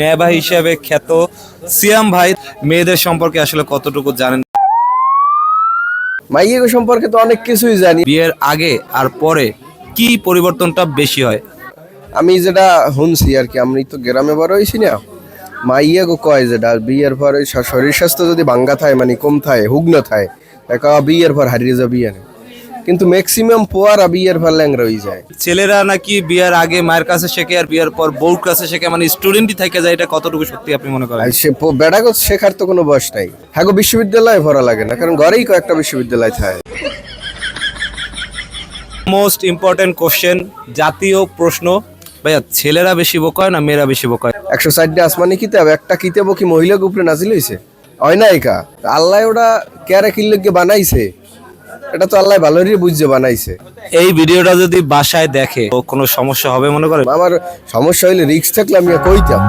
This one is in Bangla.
নেবা হিসেবে খ্যাত সিয়াম ভাই মেয়েদের সম্পর্কে আসলে কতটুকু জানেন? মাইয়ের সম্পর্কে তো অনেক কিছুই জানি। বিয়ের আগে আর পরে কি পরিবর্তনটা বেশি হয়? আমি যেটা শুনছি আর কি, আমি তো গ্রামে বড় হয়েছি না, মাইয়া গো কয় যেটা বিয়ের পরে শরীর স্বাস্থ্য যদি ভাঙ্গা থাকে মানে কম থাকে হুগ্ন থাকে একা বিয়ের পর হারিয়ে যাবে বিয়ে নেই। কিন্তু ম্যাক্সিমাম পোয়ারা বিয়ের পর ল্যাংরা হয়ে যায়। ছেলেরা নাকি বিয়ের আগে মায়ের কাছে শেখে আর বিয়ের পর বউর কাছে শেখে, মানে স্টুডেন্টই থেকে যায়, এটা কতটুকু সত্যি আপনি মনে করেন? আর সে বেড়াগত শেখার তো কোনো বয়স নাই। হ্যাঁ গো, বিশ্ববিদ্যালয়ে ভরা লাগে না, কারণ ঘরেই কয়েকটা বিশ্ববিদ্যালয় থাকে। মোস্ট ইম্পর্টেন্ট কোশ্চেন, জাতীয় প্রশ্ন, ভাইয়া ছেলেরা বেশি বোকা হয় না মেয়েরা বেশি বোকা হয়? 160 আসমানি কিতাব একটা কিতাবও কি মহিলা উপরে নাজিল হয়েছে? হয় না একা। আল্লাহ ওটা কেয়ারে কিল্লকে বানাইছে, এটা তো আল্লাহ ভালোরই বুঝছে বানাইছে। এই ভিডিওটা যদি বাসায় দেখে তো কোনো সমস্যা হবে মনে করেন? আমার সমস্যা হইলে রিস্ক থাকলে আমি কইতাম।